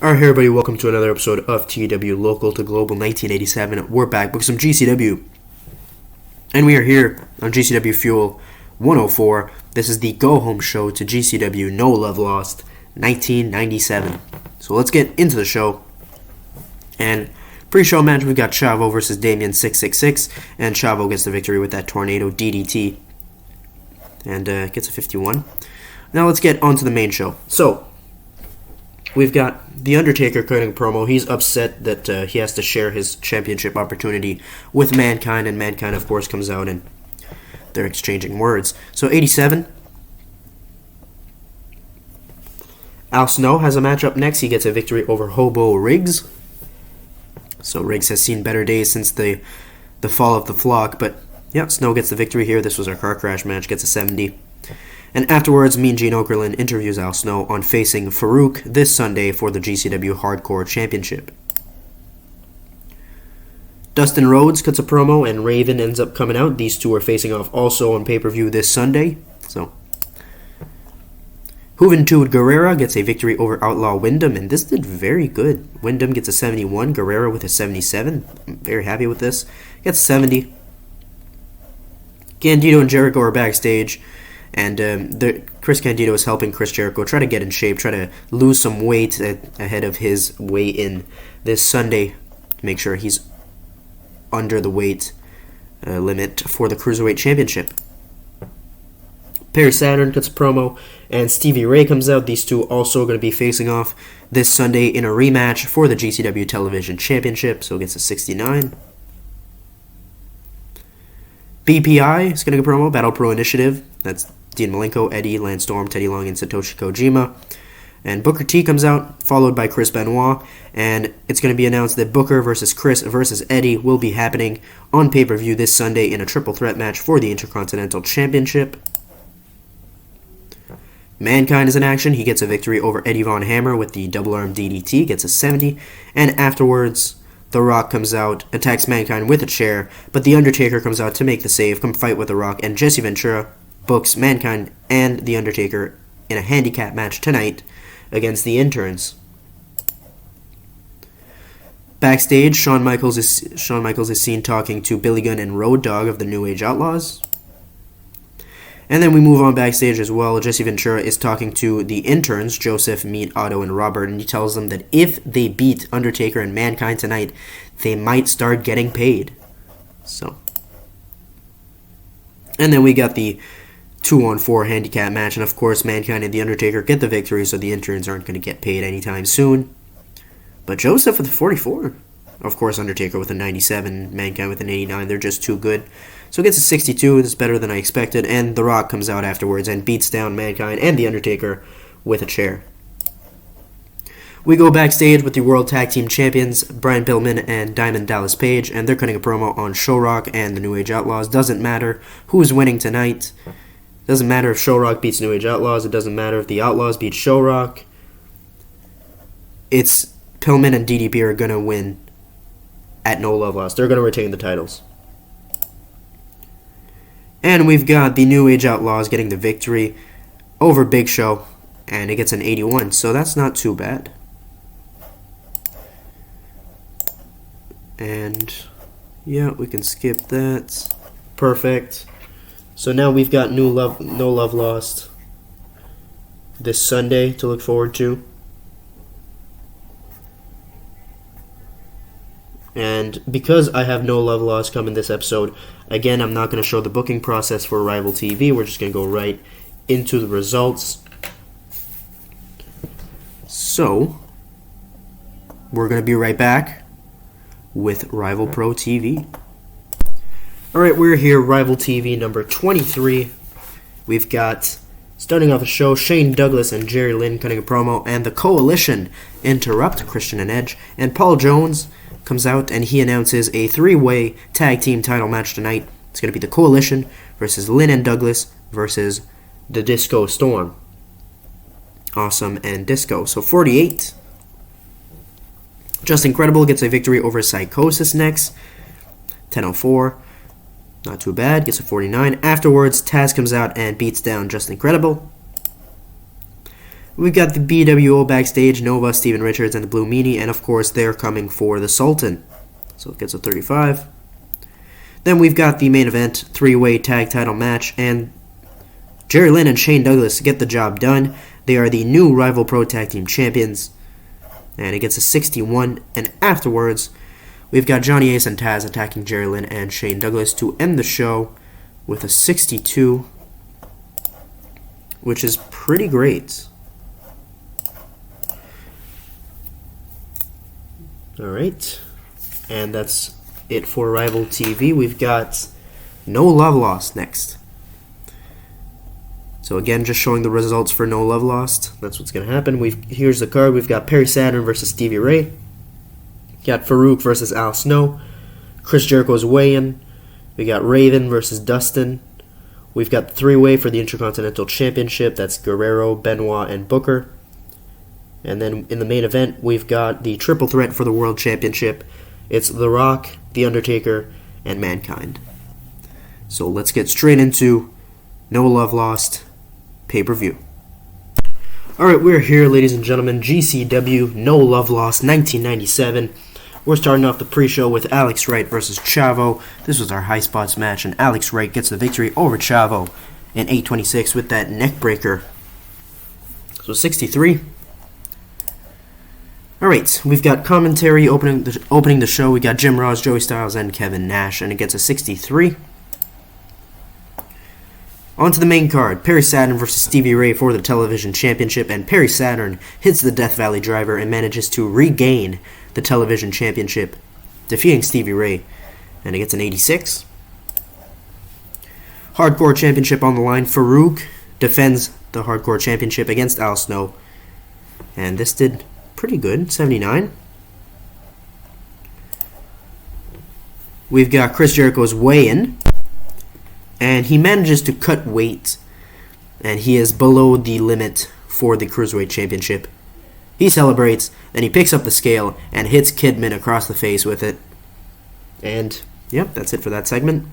Alright, hey everybody, welcome to another episode of TEW Local to Global 1987. We're back with some GCW. And we are here on GCW Fuel 104. This is the go-home show to GCW No Love Lost 1997. So let's get into the show. And pre-show match, we've got Chavo versus Damien 666. And Chavo gets the victory with that Tornado DDT. And gets a 51. Now let's get on to the main show. So, we've got The Undertaker cutting a promo. He's upset that he has to share his championship opportunity with Mankind, and Mankind, of course, comes out and they're exchanging words. So, 87. Al Snow has a matchup next. He gets a victory over Hobo Riggs. So, Riggs has seen better days since the fall of the flock, but yeah, Snow gets the victory here. This was our car crash match, gets a 70. And afterwards, Mean Gene Okerlund interviews Al Snow on facing Farouk this Sunday for the GCW Hardcore Championship. Dustin Rhodes cuts a promo, and Raven ends up coming out. These two are facing off also on pay-per-view this Sunday. So, Juventud Guerrera gets a victory over Outlaw Wyndham, and this did very good. Wyndham gets a 71, Guerrera with a 77. I'm very happy with this. Gets 70. Candido and Jericho are backstage. And Chris Candido is helping Chris Jericho try to get in shape, try to lose some weight ahead of his weigh-in this Sunday. Make sure he's under the weight limit for the Cruiserweight Championship. Perry Saturn cuts a promo, and Stevie Ray comes out. These two also going to be facing off this Sunday in a rematch for the GCW Television Championship, so it gets a 69. BPI is going to get a promo, Battle Pro Initiative. That's Dean Malenko, Eddie, Lance Storm, Teddy Long, and Satoshi Kojima. And Booker T comes out, followed by Chris Benoit. And it's going to be announced that Booker versus Chris versus Eddie will be happening on pay-per-view this Sunday in a triple threat match for the Intercontinental Championship. Mankind is in action. He gets a victory over Eddie Von Hammer with the double arm DDT, gets a 70. And afterwards, The Rock comes out, attacks Mankind with a chair, but The Undertaker comes out to make the save, come fight with The Rock, and Jesse Ventura books Mankind and The Undertaker in a handicap match tonight against the Interns. Backstage, Shawn Michaels is seen talking to Billy Gunn and Road Dogg of the New Age Outlaws. And then we move on backstage as well. Jesse Ventura is talking to the Interns, Joseph, Meat, Otto, and Robert, and he tells them that if they beat Undertaker and Mankind tonight, they might start getting paid. So, and then we got the 2-on-4 handicap match, and of course Mankind and The Undertaker get the victory, so the Interns aren't going to get paid anytime soon. But Joseph with a 44. Of course, Undertaker with a 97, Mankind with an 89. They're just too good. So it gets a 62. That's better than I expected. And The Rock comes out afterwards and beats down Mankind and The Undertaker with a chair. We go backstage with the World Tag Team Champions, Brian Pillman and Diamond Dallas Page, and they're cutting a promo on Showrock and the New Age Outlaws. Doesn't matter who's winning tonight. Doesn't matter if Showrock beats New Age Outlaws. It doesn't matter if the Outlaws beat Showrock. It's Pillman and DDP are going to win at No Love Lost. They're going to retain the titles. And we've got the New Age Outlaws getting the victory over Big Show, and it gets an 81, so that's not too bad. And yeah, we can skip that. Perfect. So now we've got No Love Lost this Sunday to look forward to. And because I have No Love Lost coming this episode, again, I'm not going to show the booking process for Rival TV. We're just going to go right into the results. So, we're going to be right back with Rival Pro TV. Alright, we're here, Rival TV number 23. We've got, starting off the show, Shane Douglas and Jerry Lynn cutting a promo, and the Coalition interrupt Christian and Edge, and Paul Jones comes out and he announces a 3-way tag team title match tonight. It's going to be the Coalition versus Lynn and Douglas versus the Disco Storm. Awesome and Disco. So 48. Just Incredible gets a victory over Psychosis next. 10:04. Not too bad. Gets a 49. Afterwards, Taz comes out and beats down Just Incredible. We've got the BWO backstage, Nova, Steven Richards, and the Blue Meanie, and of course they're coming for the Sultan. So it gets a 35. Then we've got the main event, 3-way tag title match, and Jerry Lynn and Shane Douglas get the job done. They are the new Rival Pro Tag Team Champions, and it gets a 61. And afterwards, we've got Johnny Ace and Taz attacking Jerry Lynn and Shane Douglas to end the show with a 62, which is pretty great. Alright, and that's it for Rival TV. We've got No Love Lost next. So again, just showing the results for No Love Lost. That's what's going to happen. Here's the card. We've got Perry Saturn versus Stevie Ray. Got Farouk versus Al Snow. Chris Jericho's weigh-in. We got Raven versus Dustin. We've got the 3-way for the Intercontinental Championship. That's Guerrero, Benoit, and Booker. And then in the main event, we've got the triple threat for the World Championship. It's The Rock, The Undertaker, and Mankind. So let's get straight into No Love Lost pay-per-view. Alright, we're here, ladies and gentlemen. GCW, No Love Lost, 1997. We're starting off the pre-show with Alex Wright versus Chavo. This was our high spots match, and Alex Wright gets the victory over Chavo in 8:26 with that neck breaker. So 63. Alright, we've got commentary opening the show. We got Jim Ross, Joey Styles, and Kevin Nash, and it gets a 63. On to the main card, Perry Saturn versus Stevie Ray for the television championship, and Perry Saturn hits the Death Valley Driver and manages to regain the television championship, defeating Stevie Ray, and it gets an 86. Hardcore championship on the line, Farouk defends the Hardcore championship against Al Snow, and this did pretty good, 79. We've got Chris Jericho's weigh-in, and he manages to cut weight, and he is below the limit for the Cruiserweight Championship. He celebrates, then he picks up the scale and hits Kidman across the face with it. And, yep, that's it for that segment.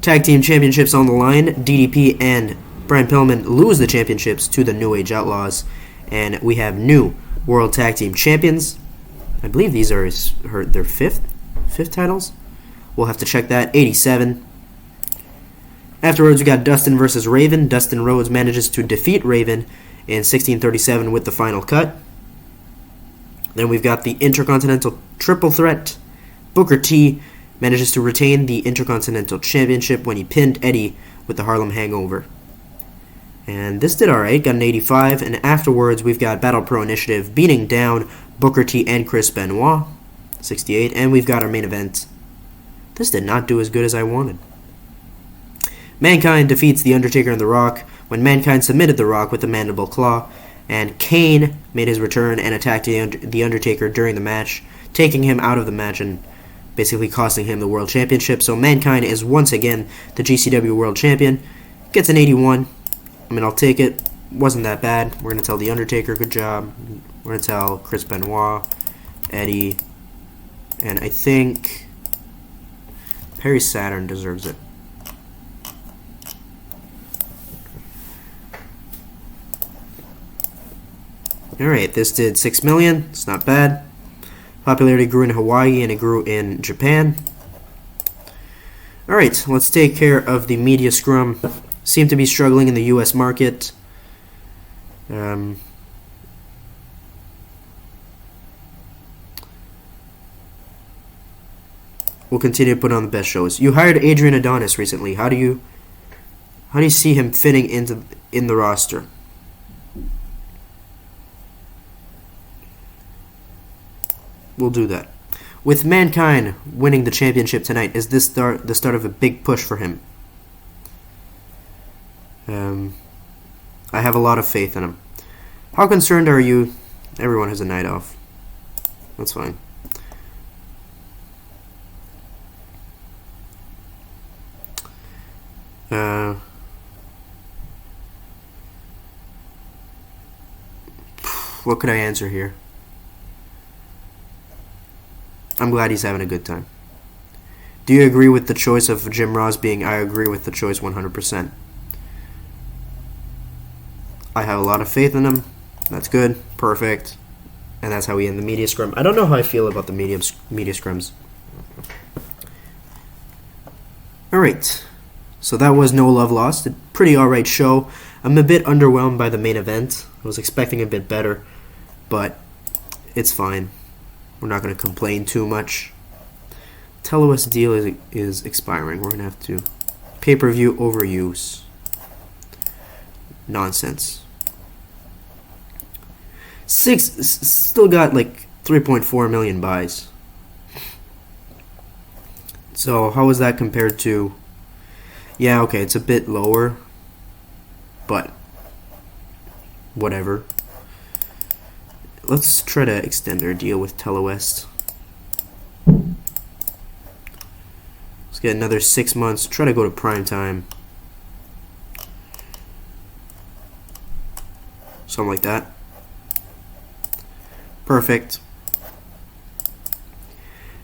Tag Team Championships on the line. DDP and Brian Pillman lose the championships to the New Age Outlaws. And we have new World Tag Team Champions. I believe these are their fifth titles. We'll have to check that. 87. Afterwards, we got Dustin versus Raven. Dustin Rhodes manages to defeat Raven in 1637 with the final cut. Then we've got the Intercontinental Triple Threat. Booker T manages to retain the Intercontinental Championship when he pinned Eddie with the Harlem Hangover. And this did alright, got an 85. And afterwards, we've got Battle Pro Initiative beating down Booker T and Chris Benoit, 68. And we've got our main event. This did not do as good as I wanted. Mankind defeats The Undertaker and The Rock when Mankind submitted The Rock with the Mandible Claw. And Kane made his return and attacked The Undertaker during the match, taking him out of the match and basically costing him the World Championship. So Mankind is once again the GCW World Champion. Gets an 81. I mean, I'll take it. Wasn't that bad. We're going to tell The Undertaker, good job. We're going to tell Chris Benoit, Eddie, and I think Perry Saturn deserves it. Alright, this did 6 million. It's not bad. Popularity grew in Hawaii and it grew in Japan. Alright, let's take care of the media scrum. Seem to be struggling in the U.S. market. We'll continue to put on the best shows. You hired Adrian Adonis recently. How do you see him fitting in the roster? We'll do that. With Mankind winning the championship tonight, is this the start of a big push for him? I have a lot of faith in him. How concerned are you? Everyone has a night off. That's fine. What could I answer here? I'm glad he's having a good time. Do you agree with the choice of Jim Ross being I agree with the choice 100%? I have a lot of faith in him. That's good. Perfect. And that's how we end the media scrum. I don't know how I feel about the media scrums. Alright. So that was No Love Lost. A pretty alright show. I'm a bit underwhelmed by the main event. I was expecting a bit better. But it's fine. We're not going to complain too much. TEWIX deal is expiring. We're going to have to... Pay-per-view overuse. Nonsense. Still got like 3.4 million buys. So how is that compared to... Yeah, okay, it's a bit lower. But whatever. Let's try to extend our deal with TEWIX. Let's get another 6 months. Try to go to prime time. Something like that. Perfect.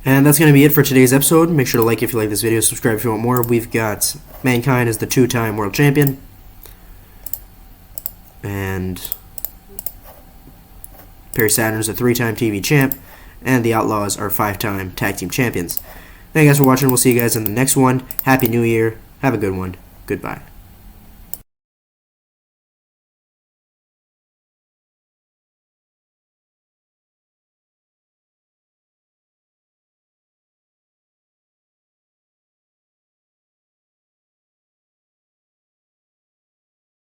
And that's going to be it for today's episode. Make sure to like if you like this video, subscribe if you want more. We've got Mankind as the 2-time world champion. And Perry Saturn's a 3-time TV champ. And the Outlaws are 5-time tag team champions. Thank you guys for watching. We'll see you guys in the next one. Happy New Year. Have a good one. Goodbye.